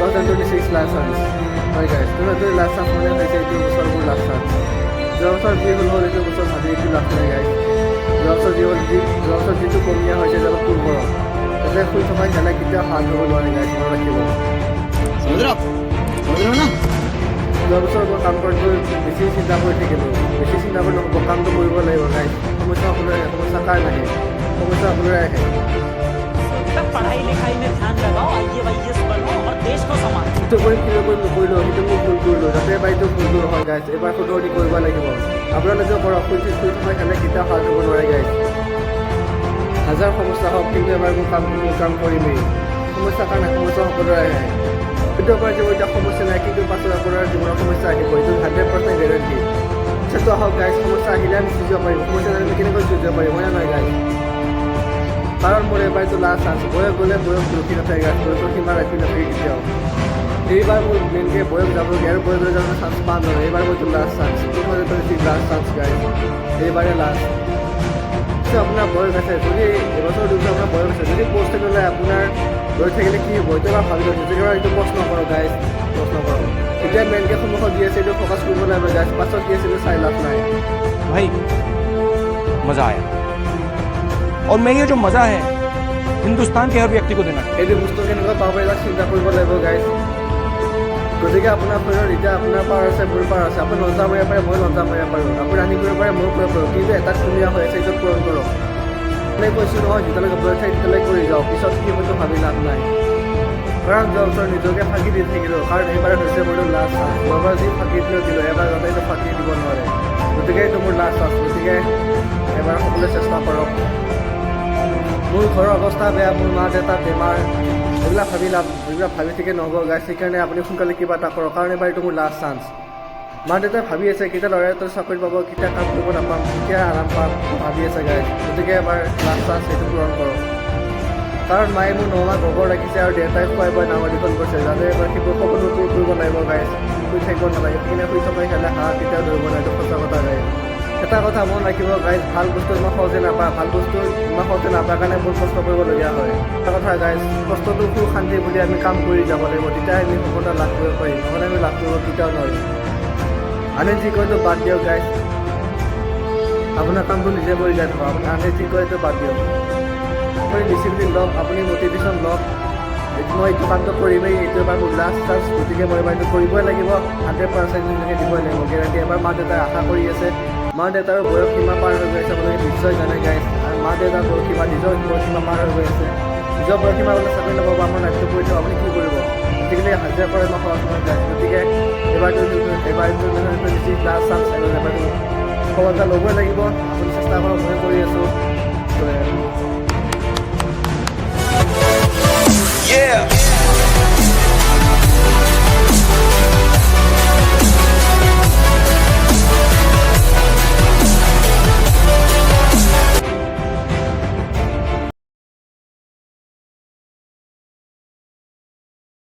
2026 last chance. Right guys, 2020 last chance মানে হৈছে এইটো বছৰ মোৰ last chance. যোৱা বছৰ যি হ'ল এইটো বছৰ ভাবি একো লাভ নাই guys. যোৱা বছৰ যিটো কমীয়া হৈছে যাতে পূৰ্বৰ তাতে শুই থকা খেলা কেতিয়াও হাত ধৰিব নোৱাৰে guys, মনত ৰাখিব। যোৱা বছৰ মই কাম কৰোঁতে বেছি চিন্তা কৰি থাকিলোঁ, বেছি চিন্তা কৰি নহ'ব, কামটো কৰিব লাগিব guys. সমস্যা সকলোৰে আহে, সমস্যা কাৰ নাহে, সমস্যা সকলোৰে আহে। पढ़ाई लिखाई में ध्यान लगाओ, IAS बनो और देश को संभालो। সেইটো কৰিম কিয় কৰিম নকৰিলোঁ, সেইটো মই ভুল কৰিলোঁ, যাতে এবাৰ এইটো ভুলটো নহয় গাইজ, এবাৰ শুধৰণি কৰিব লাগিব। আপোনালোকে কৰক, শুই থকা খেলে কেতিয়াও হাত ধৰিব নোৱাৰে গাইজ। হাজাৰ সমস্যা হওক কিন্তু এবাৰ মোৰ কাম কৰিমেই। সমস্যা কাৰণে সমস্যা সকলোৰে আহে। কিন্তু আপোনাৰ যে এতিয়া সমস্যা নাই কিন্তু পাছত আপোনাৰ জীৱনৰ সমস্যা আহিব, এইটো 100% গেৰেণ্টি। সেইটো আহক গাইজ, সমস্যা আহিলে আমি যুঁজিব পাৰিম, সমস্যা আমি কেনেকৈ যুঁজিব পাৰিম হয় নহয় গাইজ। কাৰণ মোৰ এবাৰ এইটো লাষ্ট চান্স, বয়স গ'লে বয়স ৰখি নাথাকে গাইজ, বয়সৰ সীমা ৰাখি নাথাকে কেতিয়াও। এইবাৰ মোৰ মেইনকৈ বয়স যাবগৈ আৰু বয়স যাবলৈ চান্স পাম নহয়, এইবাৰ মোৰ এইটো last chance, 2026 last chance guys, এইবাৰে লাষ্ট। আপোনাৰ বয়স আছে, যদি এবছৰ দুবছৰ আপোনাৰ বয়স আছে, যদি পষ্ট ল'লে আপোনাৰ ৰৈ থাকিলে কি হ'ব, এইটো এবাৰ ভাবি লওক, নিজকে এইটো প্ৰশ্ন কৰক গাইজ, প্ৰশ্ন কৰক। এতিয়া মেইনকৈ সন্মুখত দি আছে এইটো ফ'কাছ কৰিব লাগিব গাইজ, পাছত কি আছে এইটো চাই লাভ নাই। भाई मजा आया और मैं ये जो मजा है हिंदुस्तान के हर व्यक्ति को देना এইটো বস্তু কেনেকুৱা পাব পাৰিব চিন্তা কৰিব লাগিব গাইজ। গতিকে আপোনাৰ শৰীৰত এতিয়া আপোনাৰ পাৱাৰ আছে, মোৰ পাৱাৰ আছে, আপুনি লঞ্চা মাৰিব পাৰে, মই লঞ্চা মাৰিব পাৰোঁ, আপুনি ৰানিং কৰিব পাৰে, মই কৰিব পাৰোঁ, কিন্তু এটা ধুনীয়া হৈ আছে, এইটো পূৰণ কৰক। মানে কৈছোঁ নহয়, যেতিয়ালৈকে বয়স থাকে তেতিয়ালৈকে কৰি যাওঁ, পিছত কি হয়তো ভাবি লাভ নাই। কাৰণ যোৱা বছৰ নিজকে ফাঁকি দি থাকিলোঁ, কাৰণ এইবাৰ হৈছে মোৰ লাষ্ট চান্স। যোৱাবাৰ যি ফাঁকি দিলোঁ এবাৰ যাতে এইটো ফাঁকি দিব নোৱাৰে, গতিকে এইটো মোৰ লাষ্ট চান্স। গতিকে এবাৰ সকলোৱে চেষ্টা কৰক। মোৰ ঘৰৰ অৱস্থা বেয়া, মোৰ মা দেউতাৰ বেমাৰ, এইবিলাক ভাবি থাকে নহ'ব গাইজ। সেইকাৰণে আপুনি সোনকালে কিবা এটা কৰক, কাৰণ এবাৰ এইটো মোৰ লাষ্ট চান্স। মা দেউতাই ভাবি আছে কেতিয়া ল'ৰাই তোৰ চাকৰি পাব, কেতিয়া কাম কৰিব নাপাম, কেতিয়া আৰাম পাম, ভাবি আছে গাইজ। গতিকে এবাৰ লাষ্ট চান্স সেইটো পূৰণ কৰক। কাৰণ মায়ে মোৰ 9 মাহ গোবৰ ৰাখিছে আৰু দেউতাই খুৱাই খুৱাই ডাঙৰ দীঘল কৰিছে, যাতে এবাৰ সেইবোৰ সকলো পূৰ কৰিব লাগিব গাইজ। শুই থাকিব নালাগে, সেইখিনি শুই থকাই খেলে হাঁহ কেতিয়াও ধৰিব নাই, এইটো সঁচা কথা গাইজ। এটা কথা মন ৰাখিব গাইজ, ভাল বস্তু ইমান সহজে নাপায়, ভাল বস্তু ইমান সহজে নাপায় কাৰণে বহুত কষ্ট কৰিবলগীয়া হয়। এটা কথা গাইজ, কষ্টটো সুখ শান্তি বুলি আমি কাম কৰি যাব লাগিব, তেতিয়াই আমি সফলতা লাভ কৰিব পাৰিম, নহ'লে আমি লাভ কৰিব কেতিয়াও নোৱাৰিম। আনে যি কয়তো বাদ দিয়ক গাইজ, আপোনাৰ কামটো নিজে কৰি যাই থাকক, আনে যি কয়তো বাদ দিয়ক। আপুনি ডিচিপ্লিন লওক, আপুনি মটিভেশ্যন লওক, মই এইটো কামটো কৰিমেই, এইটো এবাৰ মোৰ লাষ্ট চান্স, গতিকে মই এবাৰ এইটো কৰিবই লাগিব, 100% নিজকে দিবই লাগিব গেৰাণ্টি। এবাৰ মা দেউতাই আশা কৰি আছে, মা দেউতাৰ বয়স সীমা পাৰ হৈ গৈ আছে, আপোনালোকে নিশ্চয় জানে গাইজ। আৰু মা দেউতাৰ বয়স সীমা নিজৰ বয়স সীমা পাৰ হৈ গৈ আছে, নিজৰ বয়স সীমা হ'লে চাকৰি নাপাব, আপোনাৰ দায়িত্ব কৰি থওঁ, আপুনি কি কৰিব, আজিকালি হাজিৰা কৰে ইমান সহজ নহয় গাইজ। গতিকে এবাৰটো লাষ্ট চান্স, এবাৰটো সফলতা ল'বই লাগিব, আপুনি চেষ্টা কৰক, মই কৰি আছোঁ। Yeah.